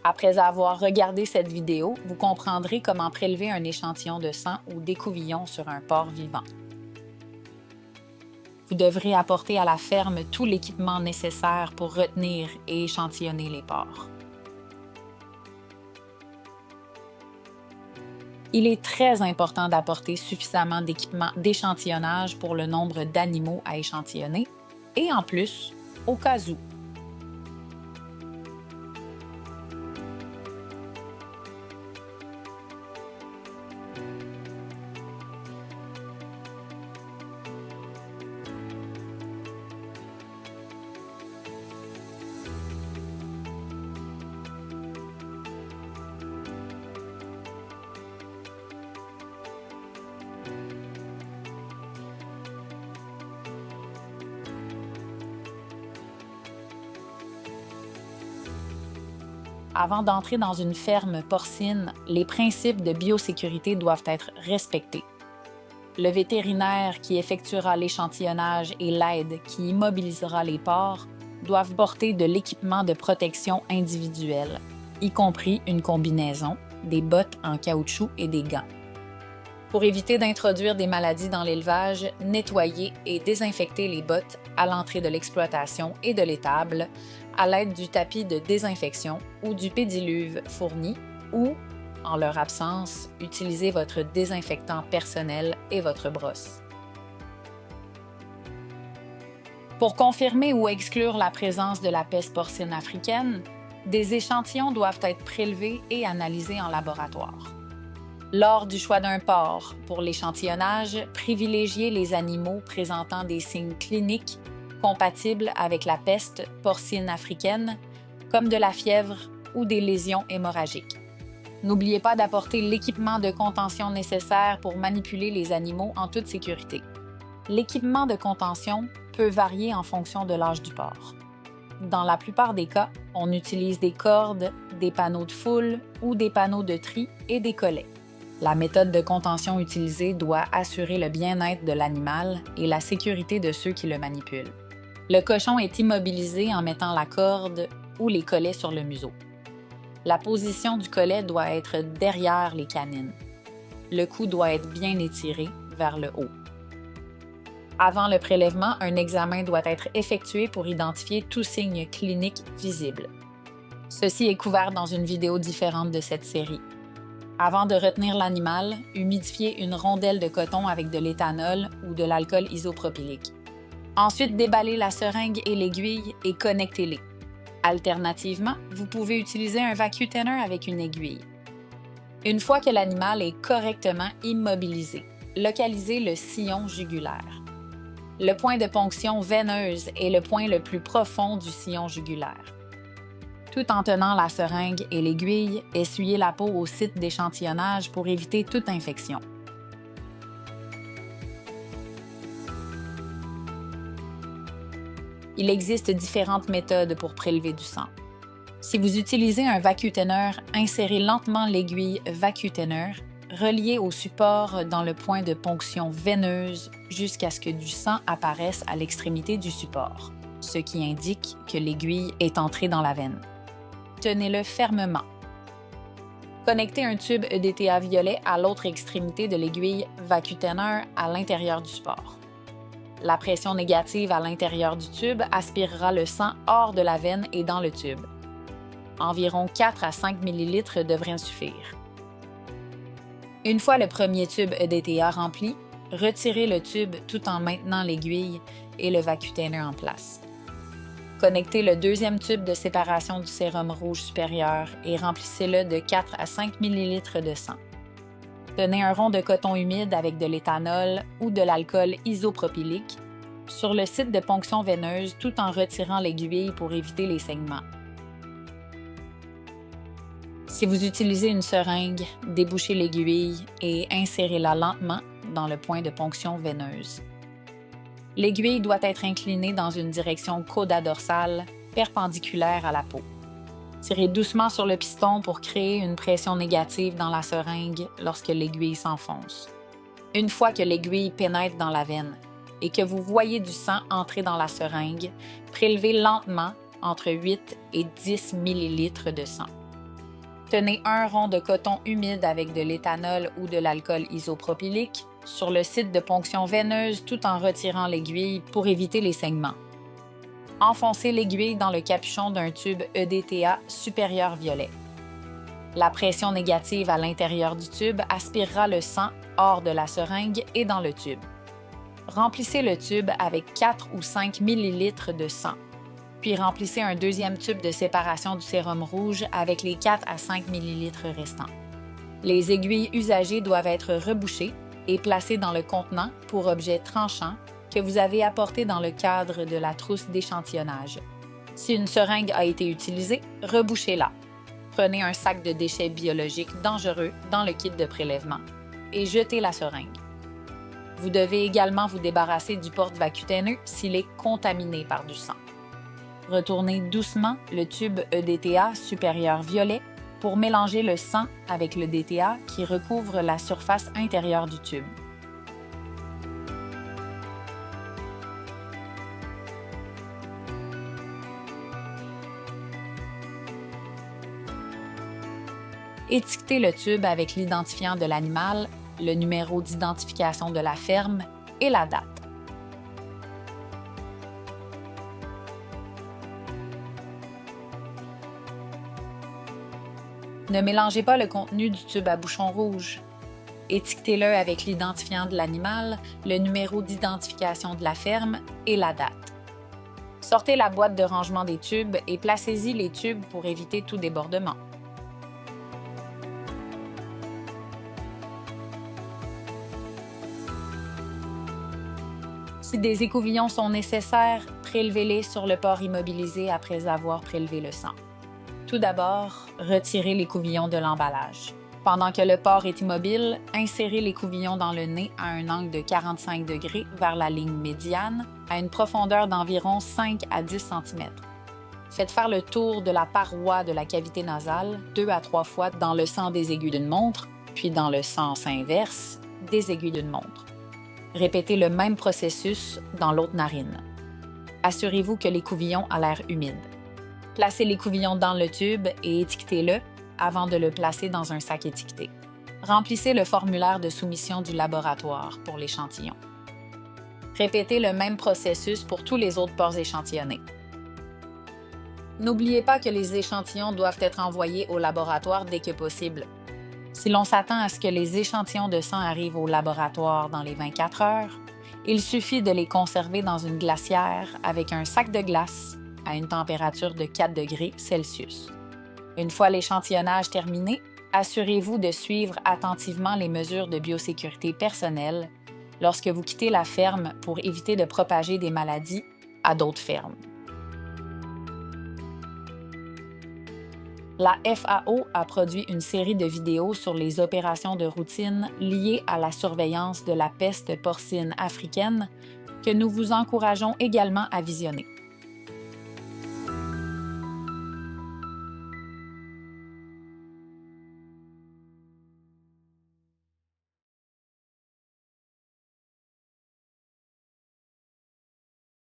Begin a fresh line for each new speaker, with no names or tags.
Après avoir regardé cette vidéo, vous comprendrez comment prélever un échantillon de sang ou d'écouvillon sur un porc vivant. Vous devrez apporter à la ferme tout l'équipement nécessaire pour retenir et échantillonner les porcs. Il est très important d'apporter suffisamment d'équipement d'échantillonnage pour le nombre d'animaux à échantillonner et en plus, au cas où. Avant d'entrer dans une ferme porcine, les principes de biosécurité doivent être respectés. Le vétérinaire qui effectuera l'échantillonnage et l'aide qui immobilisera les porcs doivent porter de l'équipement de protection individuelle, y compris une combinaison, des bottes en caoutchouc et des gants. Pour éviter d'introduire des maladies dans l'élevage, nettoyez et désinfectez les bottes à l'entrée de l'exploitation et de l'étable à l'aide du tapis de désinfection ou du pédiluve fourni ou, en leur absence, utilisez votre désinfectant personnel et votre brosse. Pour confirmer ou exclure la présence de la peste porcine africaine, des échantillons doivent être prélevés et analysés en laboratoire. Lors du choix d'un porc pour l'échantillonnage, privilégiez les animaux présentant des signes cliniques compatibles avec la peste porcine africaine, comme de la fièvre ou des lésions hémorragiques. N'oubliez pas d'apporter l'équipement de contention nécessaire pour manipuler les animaux en toute sécurité. L'équipement de contention peut varier en fonction de l'âge du porc. Dans la plupart des cas, on utilise des cordes, des panneaux de foule ou des panneaux de tri et des collets. La méthode de contention utilisée doit assurer le bien-être de l'animal et la sécurité de ceux qui le manipulent. Le cochon est immobilisé en mettant la corde ou les collets sur le museau. La position du collet doit être derrière les canines. Le cou doit être bien étiré vers le haut. Avant le prélèvement, un examen doit être effectué pour identifier tout signe clinique visible. Ceci est couvert dans une vidéo différente de cette série. Avant de retenir l'animal, humidifiez une rondelle de coton avec de l'éthanol ou de l'alcool isopropylique. Ensuite, déballez la seringue et l'aiguille et connectez-les. Alternativement, vous pouvez utiliser un vacuum avec une aiguille. Une fois que l'animal est correctement immobilisé, localisez le sillon jugulaire. Le point de ponction veineuse est le point le plus profond du sillon jugulaire. Tout en tenant la seringue et l'aiguille, essuyez la peau au site d'échantillonnage pour éviter toute infection. Il existe différentes méthodes pour prélever du sang. Si vous utilisez un vacuum-teneur, insérez lentement l'aiguille vacuum-teneur reliée au support dans le point de ponction veineuse jusqu'à ce que du sang apparaisse à l'extrémité du support, ce qui indique que l'aiguille est entrée dans la veine. Tenez-le fermement. Connectez un tube EDTA violet à l'autre extrémité de l'aiguille vacuum-teneur à l'intérieur du support. La pression négative à l'intérieur du tube aspirera le sang hors de la veine et dans le tube. Environ 4 à 5 ml devraient suffire. Une fois le premier tube EDTA rempli, retirez le tube tout en maintenant l'aiguille et le vacuum-teneur en place. Connectez le deuxième tube de séparation du sérum rouge supérieur et remplissez-le de 4 à 5 ml de sang. Tenez un rond de coton humide avec de l'éthanol ou de l'alcool isopropylique sur le site de ponction veineuse tout en retirant l'aiguille pour éviter les saignements. Si vous utilisez une seringue, débouchez l'aiguille et insérez-la lentement dans le point de ponction veineuse. L'aiguille doit être inclinée dans une direction cauda-dorsale, perpendiculaire à la peau. Tirez doucement sur le piston pour créer une pression négative dans la seringue lorsque l'aiguille s'enfonce. Une fois que l'aiguille pénètre dans la veine et que vous voyez du sang entrer dans la seringue, prélevez lentement entre 8 et 10 ml de sang. Tenez un rond de coton humide avec de l'éthanol ou de l'alcool isopropylique sur le site de ponction veineuse tout en retirant l'aiguille pour éviter les saignements. Enfoncez l'aiguille dans le capuchon d'un tube EDTA supérieur violet. La pression négative à l'intérieur du tube aspirera le sang hors de la seringue et dans le tube. Remplissez le tube avec 4 ou 5 ml de sang, puis remplissez un deuxième tube de séparation du sérum rouge avec les 4 à 5 ml restants. Les aiguilles usagées doivent être rebouchées et placées dans le contenant pour objet tranchant que vous avez apporté dans le cadre de la trousse d'échantillonnage. Si une seringue a été utilisée, rebouchez-la. Prenez un sac de déchets biologiques dangereux dans le kit de prélèvement et jetez la seringue. Vous devez également vous débarrasser du porte-vacutaineux s'il est contaminé par du sang. Retournez doucement le tube EDTA supérieur violet pour mélanger le sang avec le DTA qui recouvre la surface intérieure du tube. Étiquetez le tube avec l'identifiant de l'animal, le numéro d'identification de la ferme et la date. Ne mélangez pas le contenu du tube à bouchon rouge. Étiquetez-le avec l'identifiant de l'animal, le numéro d'identification de la ferme et la date. Sortez la boîte de rangement des tubes et placez-y les tubes pour éviter tout débordement. Si des écouvillons sont nécessaires, prélevez-les sur le porc immobilisé après avoir prélevé le sang. Tout d'abord, retirez l'écouvillon de l'emballage. Pendant que le porc est immobile, insérez l'écouvillon dans le nez à un angle de 45 degrés vers la ligne médiane, à une profondeur d'environ 5 à 10 cm. Faites faire le tour de la paroi de la cavité nasale 2 à 3 fois dans le sens des aiguilles d'une montre, puis dans le sens inverse des aiguilles d'une montre. Répétez le même processus dans l'autre narine. Assurez-vous que l'écouvillon a l'air humide. Placez l'écouvillon dans le tube et étiquetez-le avant de le placer dans un sac étiqueté. Remplissez le formulaire de soumission du laboratoire pour l'échantillon. Répétez le même processus pour tous les autres porcs échantillonnés. N'oubliez pas que les échantillons doivent être envoyés au laboratoire dès que possible. Si l'on s'attend à ce que les échantillons de sang arrivent au laboratoire dans les 24 heures, il suffit de les conserver dans une glacière avec un sac de glace à une température de 4 degrés Celsius. Une fois l'échantillonnage terminé, assurez-vous de suivre attentivement les mesures de biosécurité personnelle lorsque vous quittez la ferme pour éviter de propager des maladies à d'autres fermes. La FAO a produit une série de vidéos sur les opérations de routine liées à la surveillance de la peste porcine africaine que nous vous encourageons également à visionner.